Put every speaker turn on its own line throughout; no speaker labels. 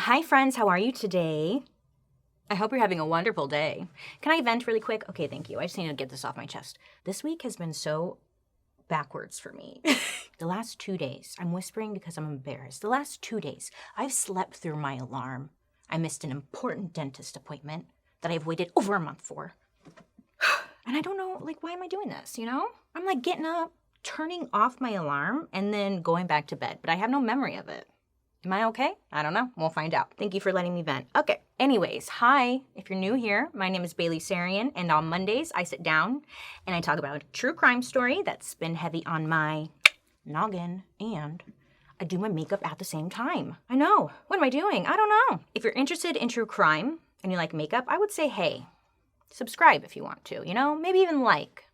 Hi friends, how are you today? I hope you're having a wonderful day. Can I vent really quick? Okay, thank you. I just need to get this off my chest. This week has been so backwards for me. The last 2 days, I'm whispering because I'm embarrassed. The last 2 days, I've slept through my alarm. I missed an important dentist appointment that I've waited over a month for. And I don't know, why am I doing this, you know? I'm getting up, turning off my alarm, and then going back to bed, but I have no memory of it. Am I okay? I don't know. We'll find out. Thank you for letting me vent. Okay. Anyways, hi. If you're new here, my name is Bailey Sarian, and on Mondays, I sit down and I talk about a true crime story that's been heavy on my noggin, and I do my makeup at the same time. I know. What am I doing? I don't know. If you're interested in true crime and you like makeup, I would say, hey, subscribe if you want to, maybe even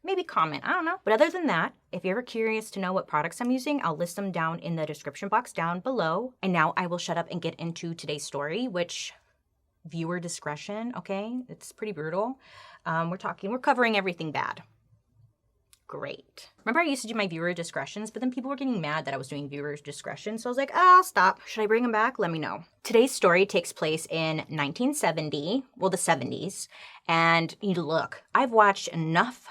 maybe comment, I don't know. But other than that, if you're ever curious to know what products I'm using, I'll list them down in the description box down below. And now I will shut up and get into today's story, which viewer discretion, okay? It's pretty brutal. We're covering everything bad. Great. Remember I used to do my viewer discretions, but then people were getting mad that I was doing viewer discretion, so I was like, I'll stop. Should I bring them back? Let me know. Today's story takes place in 1970, well, the 70s, and look, I've watched enough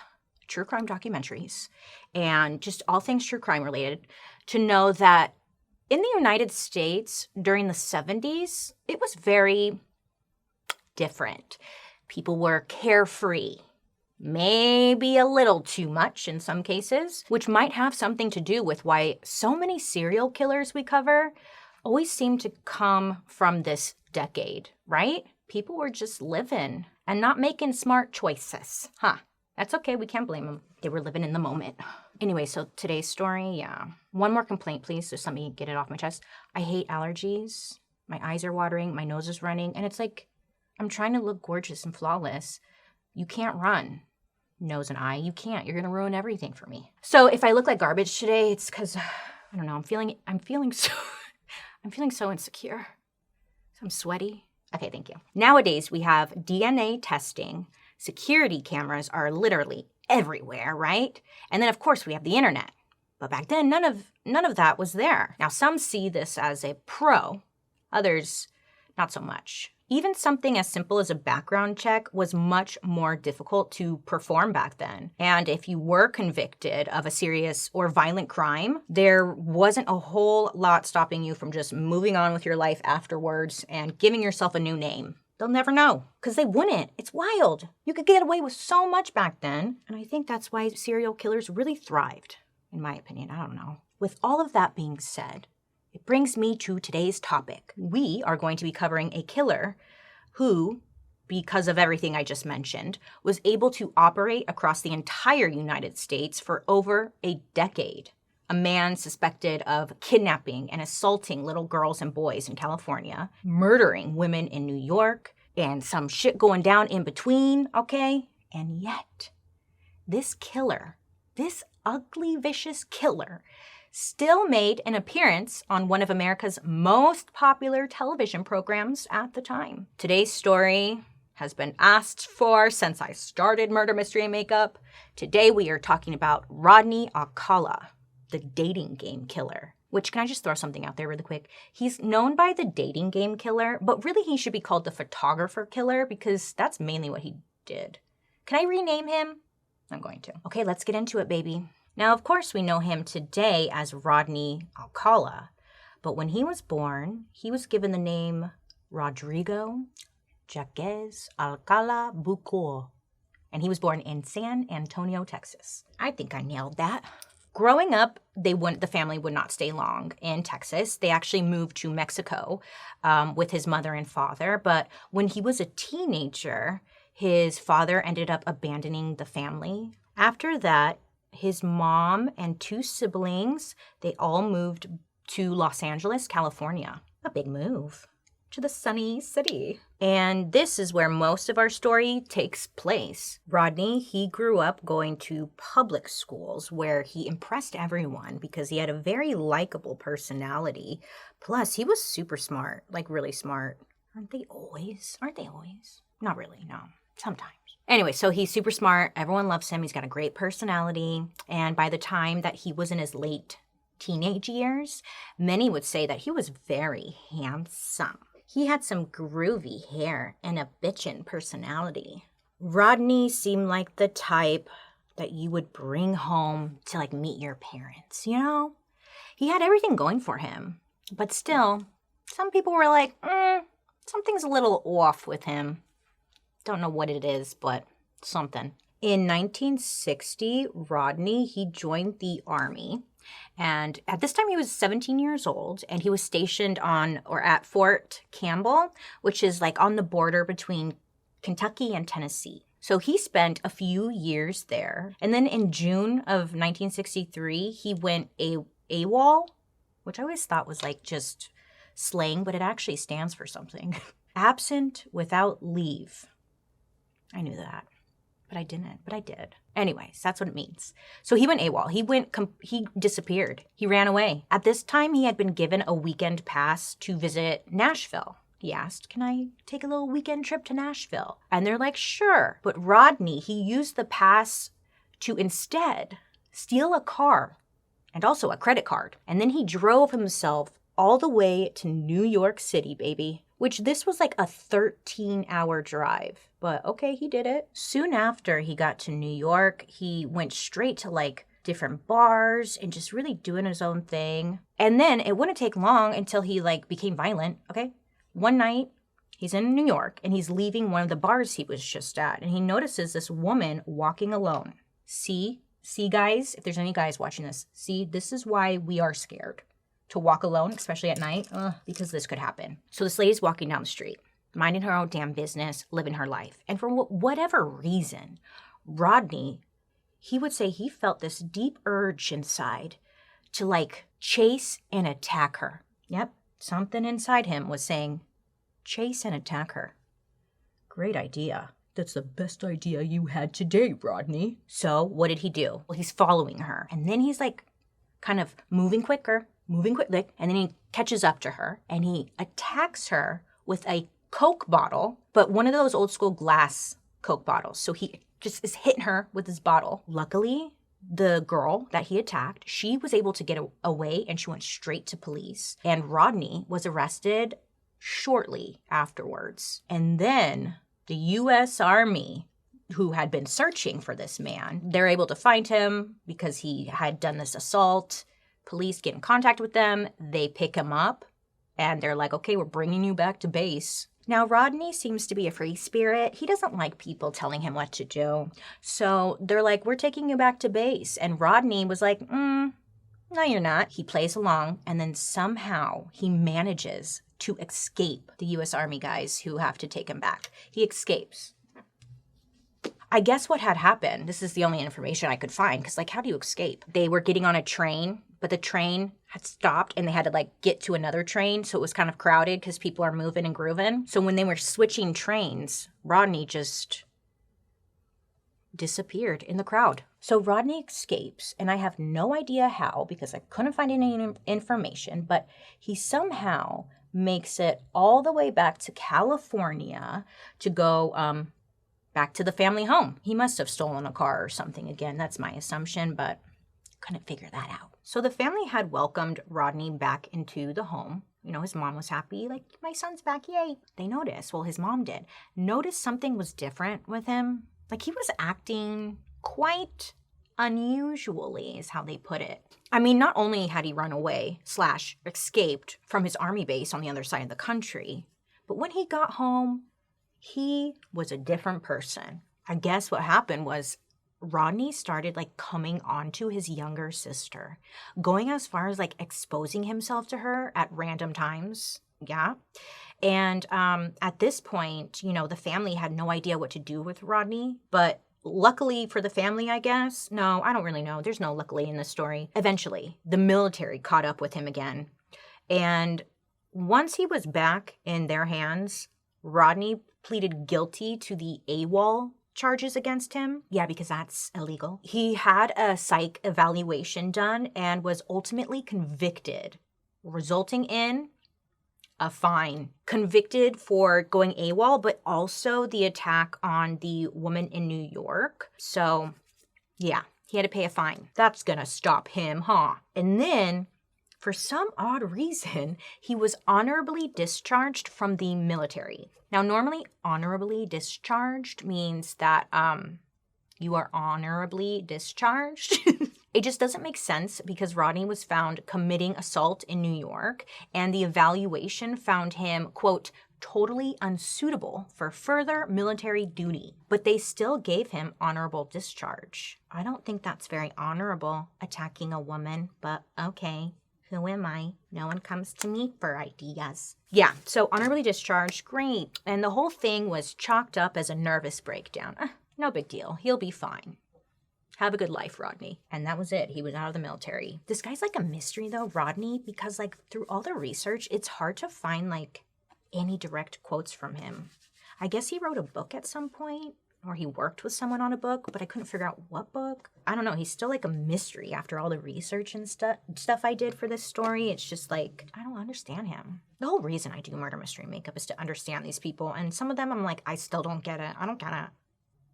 true crime documentaries and just all things true crime related to know that in the United States during the 70s, it was very different. People were carefree. Maybe a little too much in some cases, which might have something to do with why so many serial killers we cover always seem to come from this decade, right? People were just living and not making smart choices. That's okay, we can't blame them. They were living in the moment. Anyway, so today's story, yeah. One more complaint, please, so let me get it off my chest. I hate allergies. My eyes are watering, my nose is running, and it's like I'm trying to look gorgeous and flawless. You can't run. Nose and eye, you can't. You're gonna ruin everything for me. So if I look like garbage today, it's because I don't know. I'm feeling so insecure. I'm sweaty. Okay, thank you. Nowadays we have DNA testing. Security cameras are literally everywhere, right? And then of course we have the internet. But back then none of that was there. Now some see this as a pro, others not so much. Even something as simple as a background check was much more difficult to perform back then. And if you were convicted of a serious or violent crime, there wasn't a whole lot stopping you from just moving on with your life afterwards and giving yourself a new name. They'll never know, because they wouldn't. It's wild. You could get away with so much back then. And I think that's why serial killers really thrived, in my opinion. I don't know. With all of that being said, it brings me to today's topic. We are going to be covering a killer who, because of everything I just mentioned, was able to operate across the entire United States for over a decade. A man suspected of kidnapping and assaulting little girls and boys in California, murdering women in New York, and some shit going down in between, okay? And yet, this killer, this ugly, vicious killer, still made an appearance on one of America's most popular television programs at the time. Today's story has been asked for since I started Murder, Mystery, and Makeup. Today we are talking about Rodney Alcala, the dating game killer. Which, can I just throw something out there really quick? He's known by the dating game killer, but really he should be called the photographer killer because that's mainly what he did. Can I rename him? I'm going to. Okay, let's get into it, baby. Now, of course, we know him today as Rodney Alcala, but when he was born, he was given the name Rodrigo Jaquez Alcala Bucor, and he was born in San Antonio, Texas. I think I nailed that. Growing up, the family would not stay long in Texas. They actually moved to Mexico with his mother and father, but when he was a teenager, his father ended up abandoning the family. After that, his mom and 2 siblings, they all moved to Los Angeles, California. A big move to the sunny city. And this is where most of our story takes place. Rodney, he grew up going to public schools where he impressed everyone because he had a very likable personality. Plus, he was super smart, really smart. Aren't they always? Not really, no. Sometimes. Anyway, so he's super smart. Everyone loves him. He's got a great personality. And by the time that he was in his late teenage years, many would say that he was very handsome. He had some groovy hair and a bitchin' personality. Rodney seemed like the type that you would bring home to like meet your parents, you know? He had everything going for him. But still, some people were like, something's a little off with him. Don't know what it is, but something. In 1960, Rodney, he joined the Army. And at this time, he was 17 years old, and he was stationed on or at Fort Campbell, which is like on the border between Kentucky and Tennessee. So he spent a few years there. And then in June of 1963, he went AWOL, which I always thought was like just slang, but it actually stands for something. Absent without leave. I knew that. But I didn't. But I did. Anyways, that's what it means. So he went AWOL. He disappeared. He ran away. At this time, he had been given a weekend pass to visit Nashville. He asked, can I take a little weekend trip to Nashville? And they're like, sure. But Rodney, he used the pass to instead steal a car and also a credit card. And then he drove himself all the way to New York City, baby. Which this was like a 13-hour drive. But okay, he did it. Soon after he got to New York, he went straight to like different bars and just really doing his own thing. And then it wouldn't take long until he like became violent, okay? One night, he's in New York and he's leaving one of the bars he was just at. And he notices this woman walking alone. See guys, if there's any guys watching this, see, this is why we are scared to walk alone, especially at night, because this could happen. So this lady's walking down the street, minding her own damn business, living her life. And for whatever reason, Rodney, he would say he felt this deep urge inside to like chase and attack her. Yep, something inside him was saying, chase and attack her. Great idea. That's the best idea you had today, Rodney. So what did he do? Well, he's following her. And then he's like kind of moving quickly, and then he catches up to her and he attacks her with a Coke bottle, but one of those old school glass Coke bottles. So he just is hitting her with his bottle. Luckily, the girl that he attacked, she was able to get away and she went straight to police. And Rodney was arrested shortly afterwards. And then the U.S. Army, who had been searching for this man, they're able to find him because he had done this assault. Police get in contact with them. They pick him up and they're like, okay, we're bringing you back to base. Now, Rodney seems to be a free spirit. He doesn't like people telling him what to do. So they're like, we're taking you back to base. And Rodney was like, no, you're not. He plays along and then somehow he manages to escape the U.S. Army guys who have to take him back. He escapes. I guess what had happened, this is the only information I could find, because like, how do you escape? They were getting on a train, but the train had stopped and they had to like get to another train. So it was kind of crowded because people are moving and grooving. So when they were switching trains, Rodney just disappeared in the crowd. So Rodney escapes, and I have no idea how because I couldn't find any information, but he somehow makes it all the way back to California to go back to the family home. He must have stolen a car or something again. That's my assumption, but couldn't figure that out. So the family had welcomed Rodney back into the home. You know, his mom was happy, like, my son's back, yay. They noticed, well, his mom did, notice something was different with him. Like, he was acting quite unusually, is how they put it. I mean, not only had he run away / escaped from his army base on the other side of the country, but when he got home, he was a different person. I guess what happened was Rodney started like coming onto his younger sister, going as far as like exposing himself to her at random times. Yeah. And at this point, you know, the family had no idea what to do with Rodney, but luckily for the family, I guess. No, I don't really know. There's no luckily in this story. Eventually, the military caught up with him again. And once he was back in their hands, Rodney pleaded guilty to the AWOL charges against him. Yeah, because that's illegal. He had a psych evaluation done and was ultimately convicted, resulting in a fine. Convicted for going AWOL, but also the attack on the woman in New York. So, yeah, he had to pay a fine. That's gonna stop him, huh? And then For some odd reason, he was honorably discharged from the military. Now, normally, honorably discharged means that you are honorably discharged. It just doesn't make sense because Rodney was found committing assault in New York, and the evaluation found him, quote, totally unsuitable for further military duty. But they still gave him honorable discharge. I don't think that's very honorable, attacking a woman, but okay. Who am I? No one comes to me for ideas. Yeah, so honorably discharged, great. And the whole thing was chalked up as a nervous breakdown. No big deal. He'll be fine. Have a good life, Rodney. And that was it. He was out of the military. This guy's like a mystery, though, Rodney, because like through all the research, it's hard to find like any direct quotes from him. I guess he wrote a book at some point, or he worked with someone on a book, but I couldn't figure out what book. I don't know. He's still like a mystery after all the research and stuff I did for this story. It's just like, I don't understand him. The whole reason I do murder mystery makeup is to understand these people. And some of them I'm like, I still don't get it. I don't get it.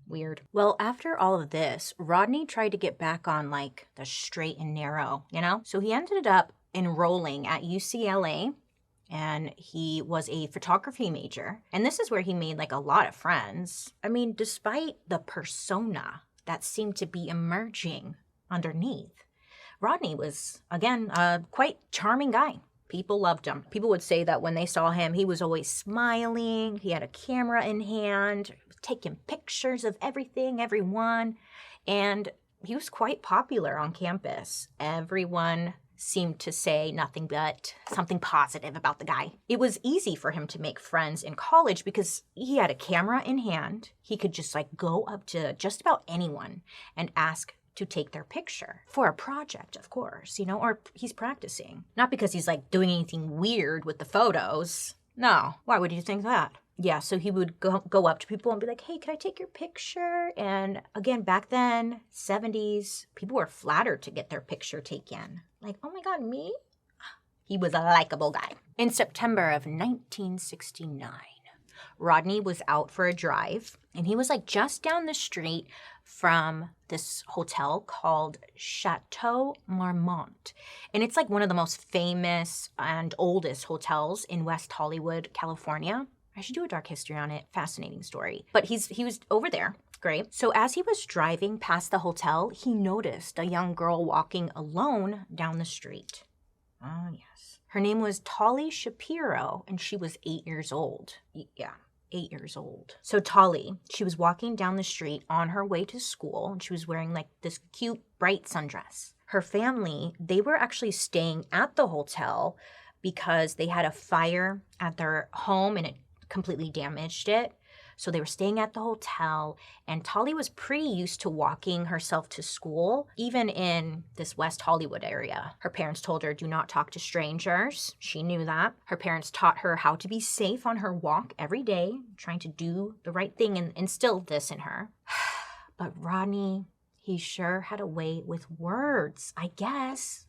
Weird. Well, after all of this, Rodney tried to get back on like the straight and narrow, you know? So he ended up enrolling at UCLA, and he was a photography major. And this is where he made like a lot of friends. I mean, despite the persona that seemed to be emerging underneath, Rodney was, again, a quite charming guy. People loved him. People would say that when they saw him, he was always smiling. He had a camera in hand, taking pictures of everything, everyone. And he was quite popular on campus. Everyone seemed to say nothing but something positive about the guy. It was easy for him to make friends in college because he had a camera in hand. He could just like go up to just about anyone and ask to take their picture for a project, of course, you know, or he's practicing. Not because he's like doing anything weird with the photos. No, why would you think that? Yeah, so he would go up to people and be like, hey, can I take your picture? And again, back then, 70s, people were flattered to get their picture taken. Like, oh my God, me? He was a likable guy. In September of 1969, Rodney was out for a drive, and he was like just down the street from this hotel called Chateau Marmont. And it's like one of the most famous and oldest hotels in West Hollywood, California. I should do a dark history on it. Fascinating story. But he was over there. Great. So as he was driving past the hotel, he noticed a young girl walking alone down the street. Oh, yes. Her name was Tolly Shapiro, and she was 8 years old. Yeah. 8 years old. So Tolly, she was walking down the street on her way to school, and she was wearing like this cute, bright sundress. Her family, they were actually staying at the hotel because they had a fire at their home and it completely damaged it. So they were staying at the hotel, and Tolly was pretty used to walking herself to school, even in this West Hollywood area. Her parents told her, do not talk to strangers. She knew that. Her parents taught her how to be safe on her walk every day, trying to do the right thing and instill this in her. But Rodney, he sure had a way with words, I guess.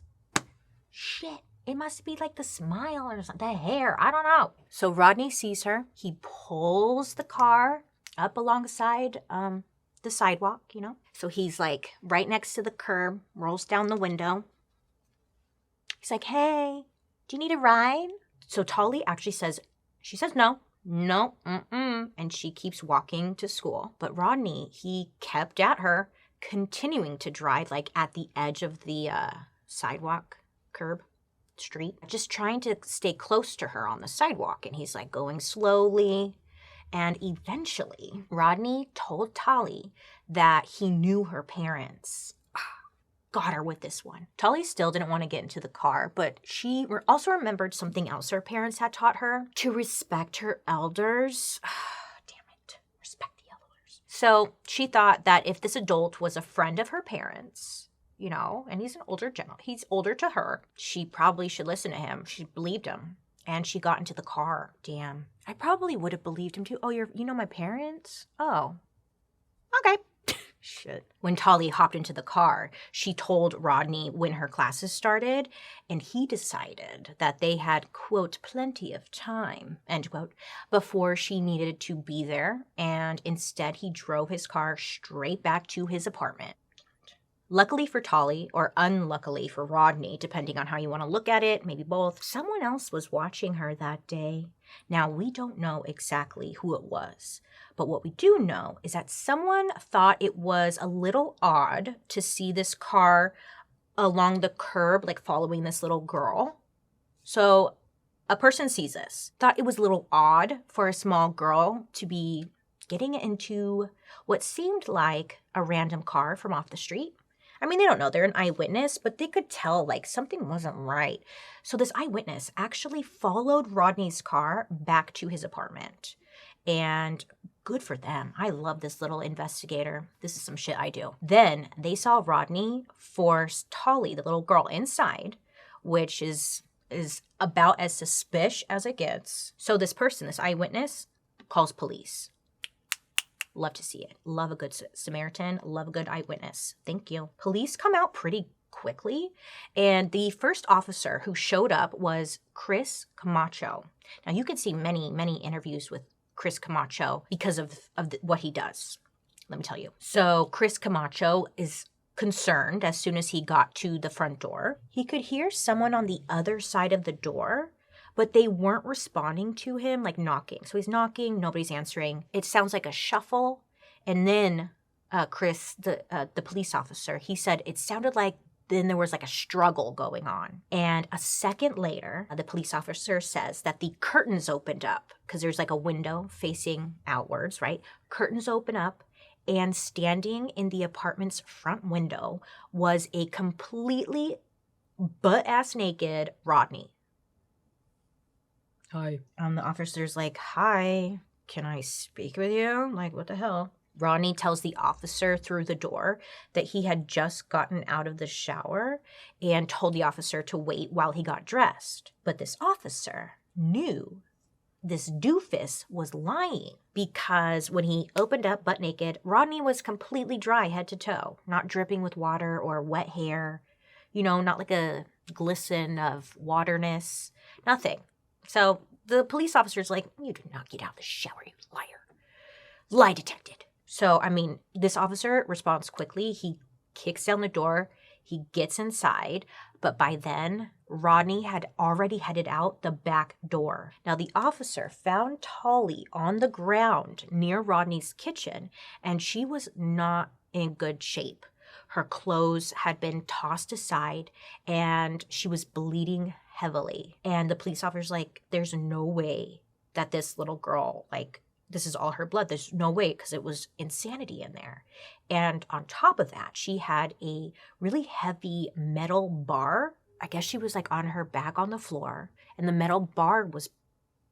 Shit. It must be like the smile or something, the hair, I don't know. So Rodney sees her. He pulls the car up alongside the sidewalk, you know. So he's like right next to the curb, rolls down the window. He's like, hey, do you need a ride? So Tolly actually says, she says no, and she keeps walking to school. But Rodney, he kept at her, continuing to drive like at the edge of the sidewalk, curb. Street, just trying to stay close to her on the sidewalk, and he's like going slowly. And eventually Rodney told Tolly that he knew her parents. Got her with this one. Tolly still didn't want to get into the car, but she also remembered something else her parents had taught her: to respect her elders. Damn it, respect the elders. So she thought that if this adult was a friend of her parents, you know, and he's an older gentleman, he's older to her, she probably should listen to him. She believed him. And she got into the car. Damn. I probably would have believed him too. Oh, you know my parents? Oh. Okay. Shit. When Tolly hopped into the car, she told Rodney when her classes started, and he decided that they had, quote, plenty of time, end quote, before she needed to be there, and instead he drove his car straight back to his apartment. Luckily for Tolly, or unluckily for Rodney, depending on how you want to look at it, maybe both, someone else was watching her that day. Now, we don't know exactly who it was, but what we do know is that someone thought it was a little odd to see this car along the curb, like following this little girl. So a person sees this, thought it was a little odd for a small girl to be getting into what seemed like a random car from off the street. I mean, they don't know, they're an eyewitness, but they could tell like something wasn't right. So this eyewitness actually followed Rodney's car back to his apartment. And good for them. I love this little investigator. This is some shit I do. Then they saw Rodney force Tolly, the little girl, inside, which is about as suspicious as it gets. So this person, this eyewitness, calls police. Love to see it. Love a good Samaritan. Love a good eyewitness. Thank you. Police come out pretty quickly, and the first officer who showed up was Chris Camacho. Now, you can see many, many interviews with Chris Camacho because of what he does. Let me tell you. So Chris Camacho is concerned as soon as he got to the front door. He could hear someone on the other side of the door, but they weren't responding to him, like knocking. So he's knocking, nobody's answering. It sounds like a shuffle. And then Chris, the police officer, he said it sounded like then there was like a struggle going on. And a second later, the police officer says that the curtains opened up because there's like a window facing outwards, right? Curtains open up, and standing in the apartment's front window was a completely butt-ass naked Rodney.
Hi.
The officer's like, hi, can I speak with you? Like, what the hell? Rodney tells the officer through the door that he had just gotten out of the shower and told the officer to wait while he got dressed. But this officer knew this doofus was lying because when he opened up butt naked, Rodney was completely dry head to toe, not dripping with water or wet hair, you know, not like a glisten of waterness, nothing. So the police officer's like, you did not get out of the shower, you liar. Lie detected. So, I mean, this officer responds quickly. He kicks down the door. He gets inside. But by then, Rodney had already headed out the back door. Now, the officer found Tolly on the ground near Rodney's kitchen, and she was not in good shape. Her clothes had been tossed aside, and she was bleeding heavily. And the police officer's like, there's no way that this little girl, like, this is all her blood. There's no way, because it was insanity in there. And on top of that, she had a really heavy metal bar. I guess she was like on her back on the floor, and the metal bar was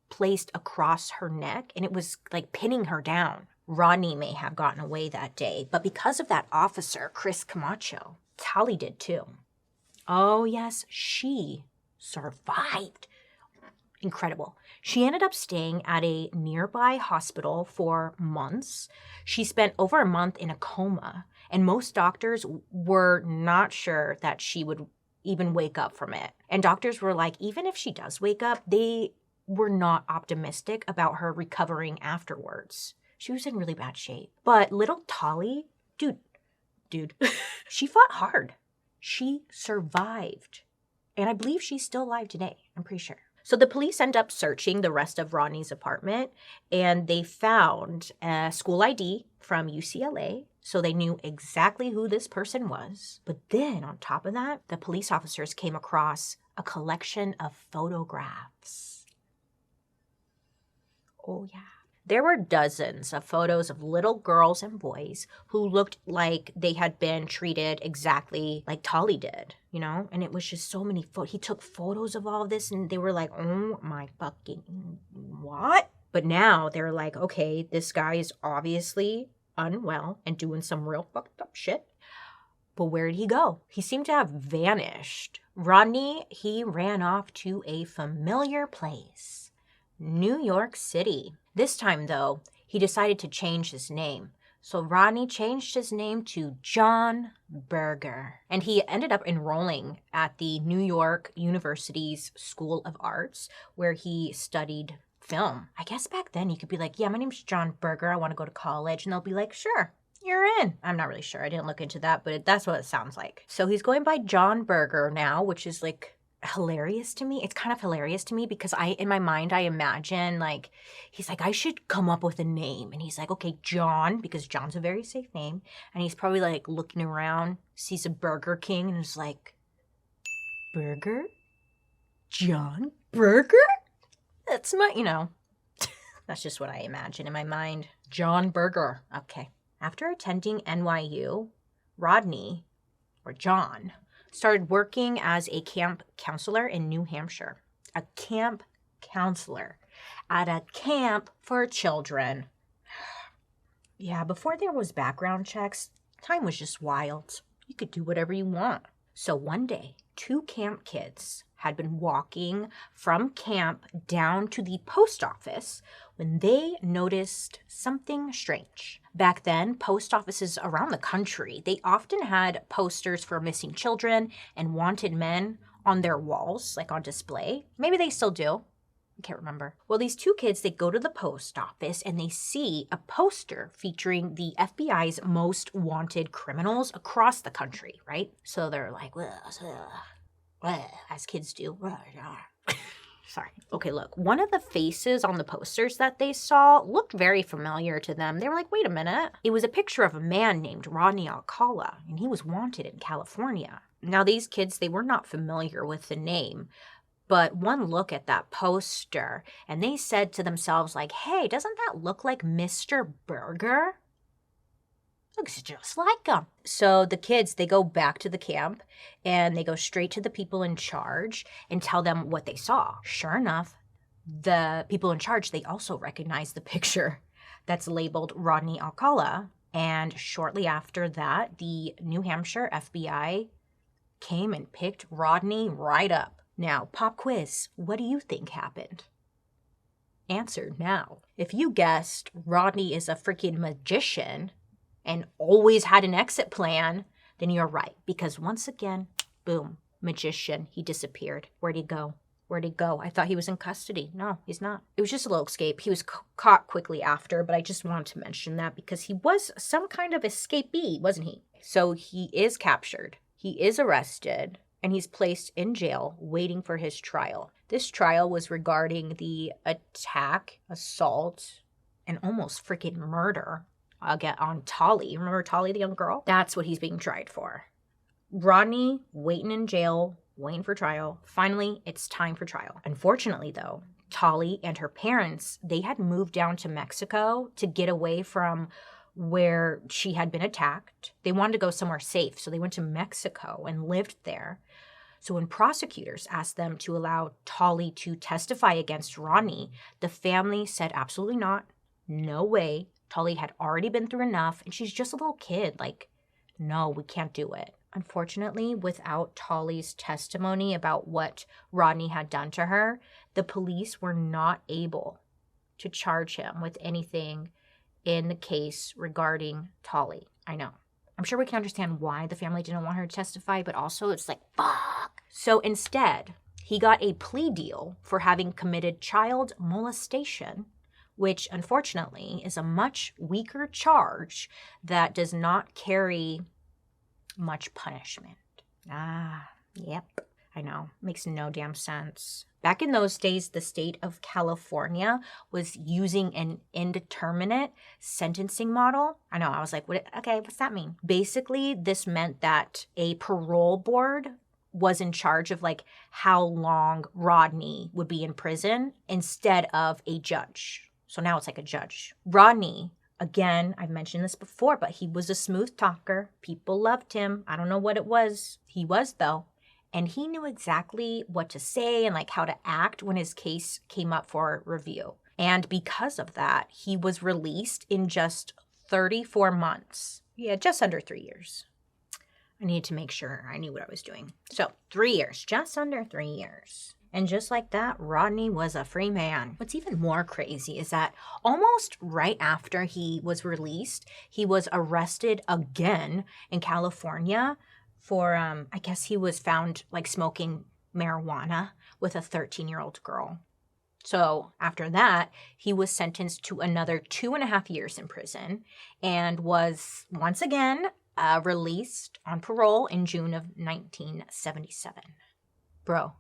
placed across her neck, and it was like pinning her down. Rodney may have gotten away that day, but because of that officer, Chris Camacho, Tolly did too. Oh yes, she survived. Incredible. She ended up staying at a nearby hospital for months. She spent over a month in a coma, and most doctors were not sure that she would even wake up from it. And doctors were like, even if she does wake up, they were not optimistic about her recovering afterwards. She was in really bad shape. But little Tolly, dude, she fought hard. She survived. And I believe she's still alive today. I'm pretty sure. So the police end up searching the rest of Rodney's apartment, and they found a school ID from UCLA, so they knew exactly who this person was. But then on top of that, the police officers came across a collection of photographs. Oh yeah. There were dozens of photos of little girls and boys who looked like they had been treated exactly like Tolly did, you know? And it was just so many photos. He took photos of all of this, and they were like, oh my fucking what? But now they're like, okay, this guy is obviously unwell and doing some real fucked up shit. But where did he go? He seemed to have vanished. Rodney, he ran off to a familiar place, New York City. This time, though, he decided to change his name. So Rodney changed his name to John Berger. And he ended up enrolling at the New York University's School of Arts, where he studied film. I guess back then you could be like, yeah, my name's John Berger. I want to go to college. And they'll be like, sure, you're in. I'm not really sure. I didn't look into that, but that's what it sounds like. So he's going by John Berger now, which is like hilarious to me. It's kind of hilarious to me because in my mind, I imagine like, he's like, I should come up with a name. And he's like, okay, John, because John's a very safe name. And he's probably like looking around, sees a Burger King and is like, Burger? John Burger? That's my, that's just what I imagine in my mind. John Berger. Okay. After attending NYU, Rodney, or John, started working as a camp counselor in New Hampshire. A camp counselor at a camp for children. Yeah, before there was background checks, time was just wild. You could do whatever you want. So one day, 2 camp kids had been walking from camp down to the post office when they noticed something strange. Back then, post offices around the country, they often had posters for missing children and wanted men on their walls, like on display. Maybe they still do. I can't remember. Well, these 2 kids, they go to the post office and they see a poster featuring the FBI's most wanted criminals across the country, right? So they're like, well, as kids do. Sorry. Okay, look, one of the faces on the posters that they saw looked very familiar to them. They were like, wait a minute. It was a picture of a man named Rodney Alcala, and he was wanted in California. Now, these kids, they were not familiar with the name, but one look at that poster, and they said to themselves, like, hey, doesn't that look like Mr. Burger? Looks just like him. So the kids, they go back to the camp and they go straight to the people in charge and tell them what they saw. Sure enough, the people in charge, they also recognize the picture that's labeled Rodney Alcala. And shortly after that, the New Hampshire FBI came and picked Rodney right up. Now, pop quiz, what do you think happened? Answer now. If you guessed Rodney is a freaking magician and always had an exit plan, then you're right. Because once again, boom, magician, he disappeared. Where'd he go? Where'd he go? I thought he was in custody. No, he's not. It was just a little escape. He was caught quickly after, but I just wanted to mention that because he was some kind of escapee, wasn't he? So he is captured. He is arrested, and he's placed in jail waiting for his trial. This trial was regarding the attack, assault, and almost freaking murder on Tolly. Remember Tolly, the young girl? That's what he's being tried for. Rodney waiting in jail, waiting for trial. Finally, it's time for trial. Unfortunately, though, Tolly and her parents, they had moved down to Mexico to get away from where she had been attacked. They wanted to go somewhere safe, so they went to Mexico and lived there. So when prosecutors asked them to allow Tolly to testify against Rodney, the family said absolutely not. No way. Tolly had already been through enough, and she's just a little kid. Like, no, we can't do it. Unfortunately, without Tolly's testimony about what Rodney had done to her, the police were not able to charge him with anything in the case regarding Tolly. I know. I'm sure we can understand why the family didn't want her to testify, but also it's like, fuck. So instead, he got a plea deal for having committed child molestation, which unfortunately is a much weaker charge that does not carry much punishment. Yep. I know. Makes no damn sense. Back in those days, the state of California was using an indeterminate sentencing model. I know. I was like, what's that mean? Basically, this meant that a parole board was in charge of like how long Rodney would be in prison instead of a judge. So now it's like a judge. Rodney, again, I've mentioned this before, but he was a smooth talker. People loved him. I don't know what it was. He was, though. And he knew exactly what to say and like how to act when his case came up for review. And because of that, he was released in just 34 months. Yeah, just under 3 years. I needed to make sure I knew what I was doing. So 3 years, just under 3 years. And just like that, Rodney was a free man. What's even more crazy is that almost right after he was released, he was arrested again in California for, I guess he was found like smoking marijuana with a 13-year-old girl. So after that, he was sentenced to another 2.5 years in prison and was once again released on parole in June of 1977. Bro,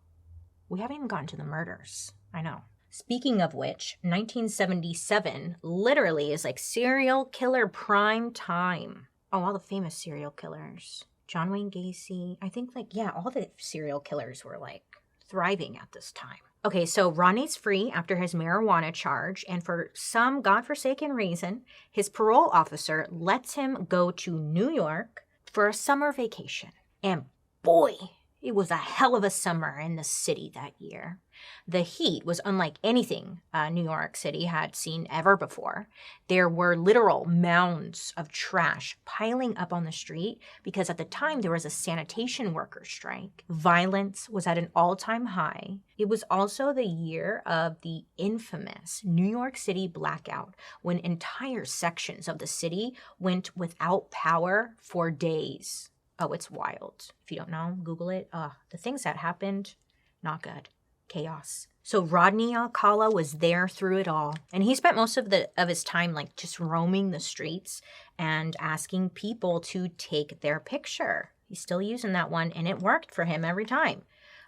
we haven't even gotten to the murders. I know. Speaking of which, 1977 literally is like serial killer prime time. Oh, all the famous serial killers. John Wayne Gacy. I think all the serial killers were like thriving at this time. Okay, so Rodney's free after his marijuana charge, and for some godforsaken reason, his parole officer lets him go to New York for a summer vacation. And boy, it was a hell of a summer in the city that year. The heat was unlike anything New York City had seen ever before. There were literal mounds of trash piling up on the street because at the time there was a sanitation worker strike. Violence was at an all-time high. It was also the year of the infamous New York City blackout, when entire sections of the city went without power for days. Oh, it's wild. If you don't know, Google it. The things that happened, not good. Chaos. So Rodney Alcala was there through it all. And he spent most of his time like just roaming the streets and asking people to take their picture. He's still using that one, and it worked for him every time.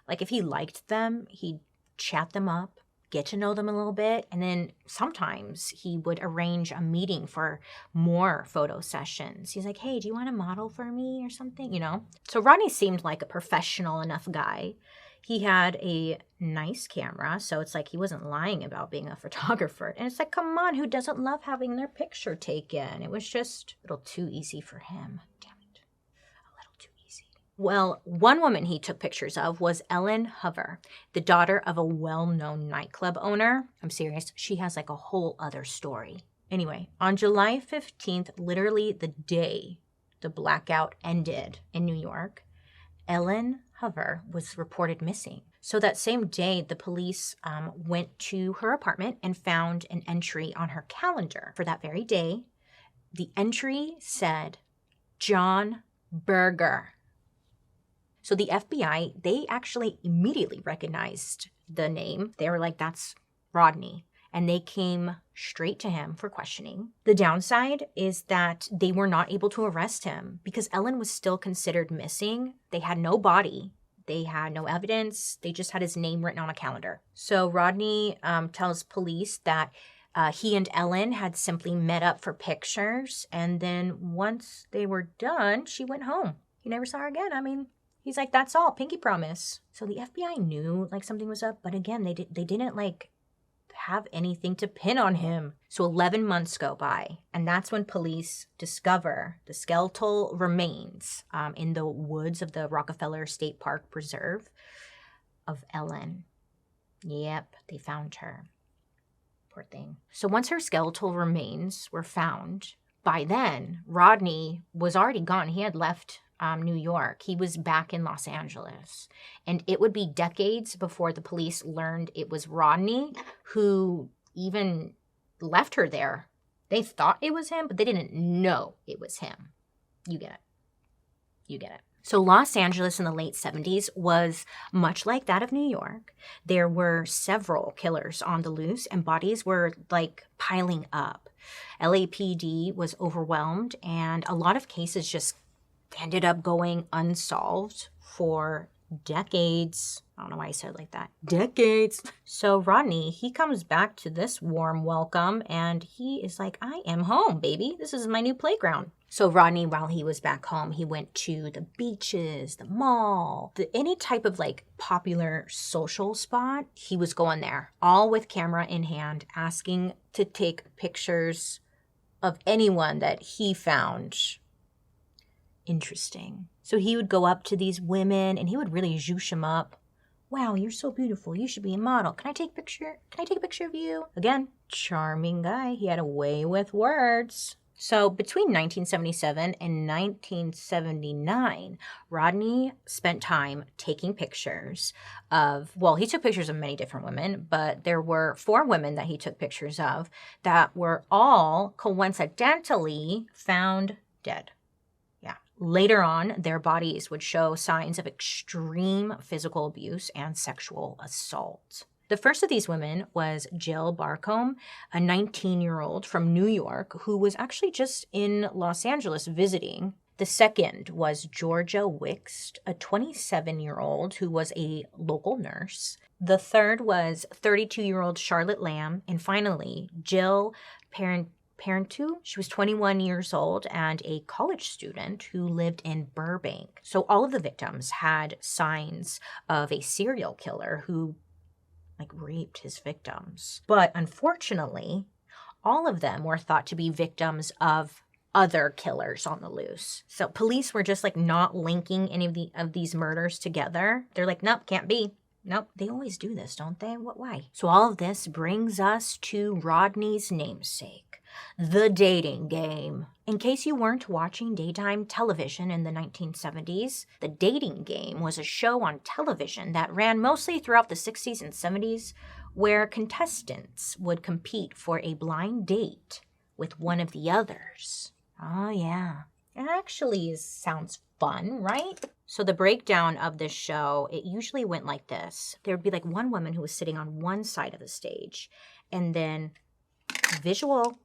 Like if he liked them, he'd chat them up, get to know them a little bit, and then sometimes he would arrange a meeting for more photo sessions. He's like, hey, do you want to model for me or something? You know? So Rodney seemed like a professional enough guy. He had a nice camera, so it's like he wasn't lying about being a photographer. And it's like, come on, who doesn't love having their picture taken? It was just a little too easy for him. Damn it. A little too easy. Well, one woman he took pictures of was Ellen Hover, the daughter of a well-known nightclub owner. I'm serious. She has like a whole other story. Anyway, on July 15th, literally the day the blackout ended in New York, Ellen Hover was reported missing. So that same day, the police went to her apartment and found an entry on her calendar for that very day. The entry said, John Berger. So the FBI, they actually immediately recognized the name. They were like, that's Rodney. And they came straight to him for questioning. The downside is that they were not able to arrest him because Ellen was still considered missing. They had no body. They had no evidence. They just had his name written on a calendar. So Rodney tells police that he and Ellen had simply met up for pictures. And then once they were done, she went home. He never saw her again. I mean, he's like, that's all, pinky promise. So the FBI knew like something was up. But again, they didn't like have anything to pin on him. So 11 months go by, and that's when police discover the skeletal remains in the woods of the Rockefeller State Park Preserve of Ellen. Yep, they found her. Poor thing. So once her skeletal remains were found, by then, Rodney was already gone. He had left New York. He was back in Los Angeles. And it would be decades before the police learned it was Rodney who even left her there. They thought it was him, but they didn't know it was him. You get it. You get it. So Los Angeles in the late 70s was much like that of New York. There were several killers on the loose, and bodies were like piling up. LAPD was overwhelmed, and a lot of cases just ended up going unsolved for decades. I don't know why I said it like that. Decades. So Rodney, he comes back to this warm welcome, and he is like, I am home, baby. This is my new playground. So Rodney, while he was back home, he went to the beaches, the mall, any type of like popular social spot. He was going there, all with camera in hand, asking to take pictures of anyone that he found interesting. So he would go up to these women and he would really zhoosh them up. Wow, you're so beautiful. You should be a model. Can I take a picture? Can I take a picture of you? Again, charming guy. He had a way with words. So between 1977 and 1979, Rodney spent time taking pictures of, well, he took pictures of many different women, but there were 4 women that he took pictures of that were all coincidentally found dead. Later on, their bodies would show signs of extreme physical abuse and sexual assault. The first of these women was Jill Barcombe, a 19-year-old from New York who was actually just in Los Angeles visiting. The second was Georgia Wixt, a 27-year-old who was a local nurse. The third was 32-year-old Charlotte Lamb. And finally, Jill Parenteau. She was 21 years old and a college student who lived in Burbank. So all of the victims had signs of a serial killer who raped his victims. But unfortunately, all of them were thought to be victims of other killers on the loose. So police were just not linking any of these murders together. They're like, nope, can't be. Nope. They always do this, don't they? Why? So all of this brings us to Rodney's namesake, the dating game. In case you weren't watching daytime television in the 1970s, the dating game was a show on television that ran mostly throughout the 60s and 70s where contestants would compete for a blind date with one of the others. Oh, yeah. It actually sounds fun, right? So the breakdown of this show, it usually went like this. There would be one woman who was sitting on one side of the stage, and then visual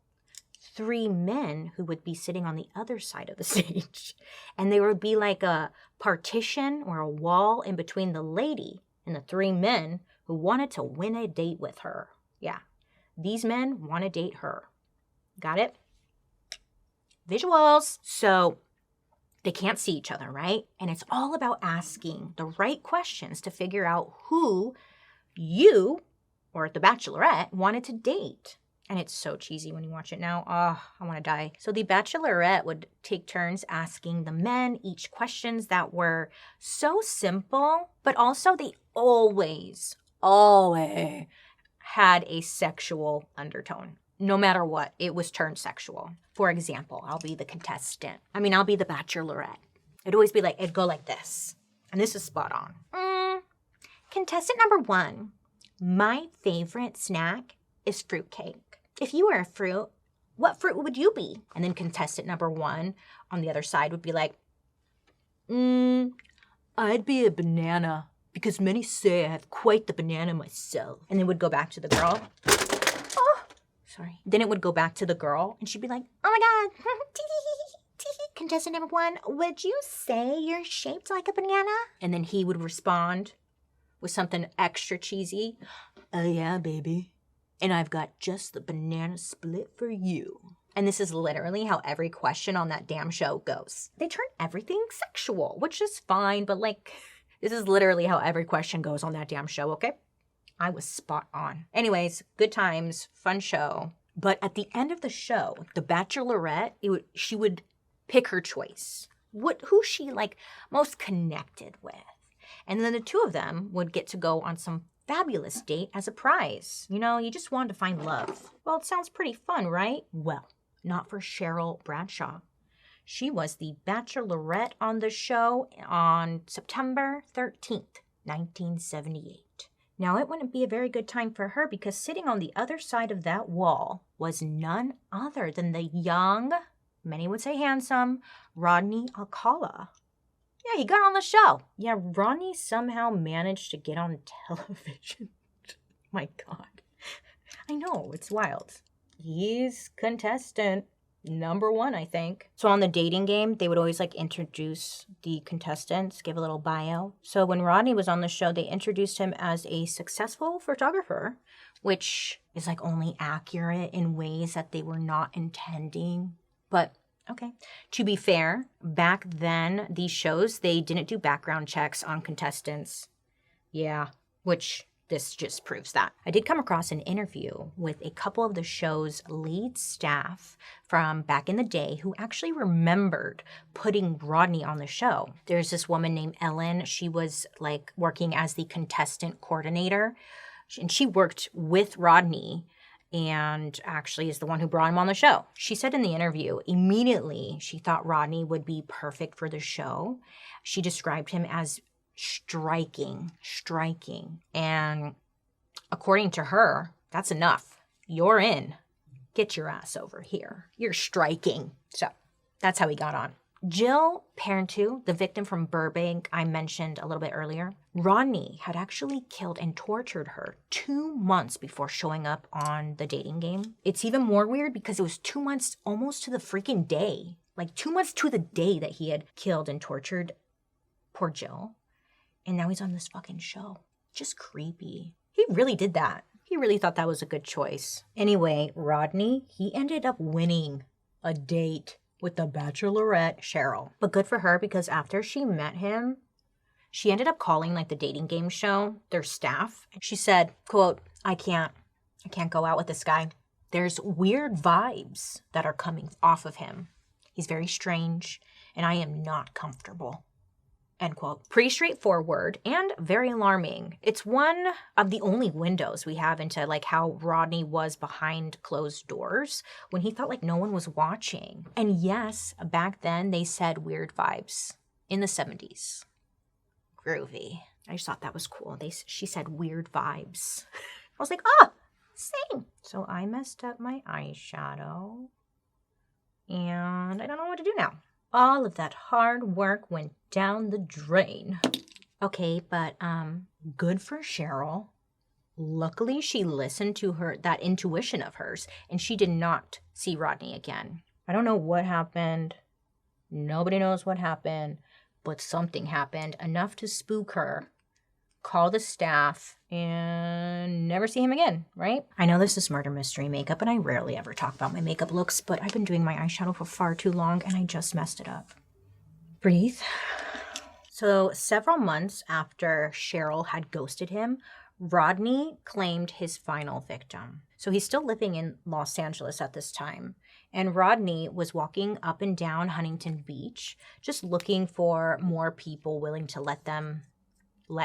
3 men who would be sitting on the other side of the stage. And there would be a partition or a wall in between the lady and the 3 men who wanted to win a date with her. Yeah, these men want to date her. Got it? Visuals. So they can't see each other, right? And it's all about asking the right questions to figure out who you, or the Bachelorette, wanted to date. And it's so cheesy when you watch it now. Oh, I want to die. So the Bachelorette would take turns asking the men each questions that were so simple, but also they always had a sexual undertone. No matter what, it was turned sexual. For example, I'll be the contestant. I'll be the Bachelorette. It'd always be it'd go like this. And this is spot on. Contestant number 1, my favorite snack is fruitcake. If you were a fruit, what fruit would you be? And then contestant number 1 on the other side would be I'd be a banana because many say I have quite the banana myself. And then would go back to the girl. Sorry. Then it would go back to the girl, and she'd be like, oh my God, contestant number 1, would you say you're shaped like a banana? And then he would respond with something extra cheesy. Oh yeah, baby. And I've got just the banana split for you. And this is literally how every question on that damn show goes. They turn everything sexual, which is fine, but this is literally how every question goes on that damn show, okay? I was spot on. Anyways, good times, fun show. But at the end of the show, the Bachelorette, she would pick her choice. Who she most connected with. And then the 2 of them would get to go on some fabulous date as a prize. You just wanted to find love. Well, it sounds pretty fun, right? Well, not for Cheryl Bradshaw. She was the Bachelorette on the show on September 13th, 1978. Now, it wouldn't be a very good time for her because sitting on the other side of that wall was none other than the young, many would say handsome, Rodney Alcala. Yeah, he got on the show. Yeah, Rodney somehow managed to get on television. My God. I know, it's wild. He's contestant number 1, I think. So on the dating game, they would always introduce the contestants, give a little bio. So when Rodney was on the show, they introduced him as a successful photographer, which is only accurate in ways that they were not intending. But okay. To be fair, back then, these shows, they didn't do background checks on contestants. Yeah, which this just proves that. I did come across an interview with a couple of the show's lead staff from back in the day who actually remembered putting Rodney on the show. There's this woman named Ellen. She was working as the contestant coordinator, and she worked with Rodney and actually is the one who brought him on the show. She said in the interview, immediately she thought Rodney would be perfect for the show. She described him as striking. And according to her, that's enough. You're in. Get your ass over here. You're striking. So that's how he got on. Jill Parenteau, the victim from Burbank I mentioned a little bit earlier, Rodney had actually killed and tortured her 2 months before showing up on the dating game. It's even more weird because it was 2 months almost to the freaking day. Like 2 months to the day that he had killed and tortured poor Jill. And now he's on this fucking show. Just creepy. He really did that. He really thought that was a good choice. Anyway, Rodney, he ended up winning a date with the bachelorette Cheryl. But good for her, because after she met him, she ended up calling like the dating game show, their staff. She said, quote, I can't go out with this guy. There's weird vibes that are coming off of him. He's very strange and I am not comfortable. End quote. Pretty straightforward and very alarming. It's one of the only windows we have into like how Rodney was behind closed doors when he felt like no one was watching. And yes, back then they said weird vibes in the 70s. Groovy. I just thought that was cool. She said weird vibes. I was like, same. So I messed up my eyeshadow and I don't know what to do now. All of that hard work went down the drain. Okay, but good for Cheryl. Luckily, she listened to that intuition of hers, and she did not see Rodney again. I don't know what happened. Nobody knows what happened, but something happened enough to spook her. Call the staff and never see him again, right? I know this is murder mystery makeup, and I rarely ever talk about my makeup looks, but I've been doing my eyeshadow for far too long, and I just messed it up. Breathe. So several months after Cheryl had ghosted him, Rodney claimed his final victim. So he's still living in Los Angeles at this time. And Rodney was walking up and down Huntington Beach, just looking for more people willing to let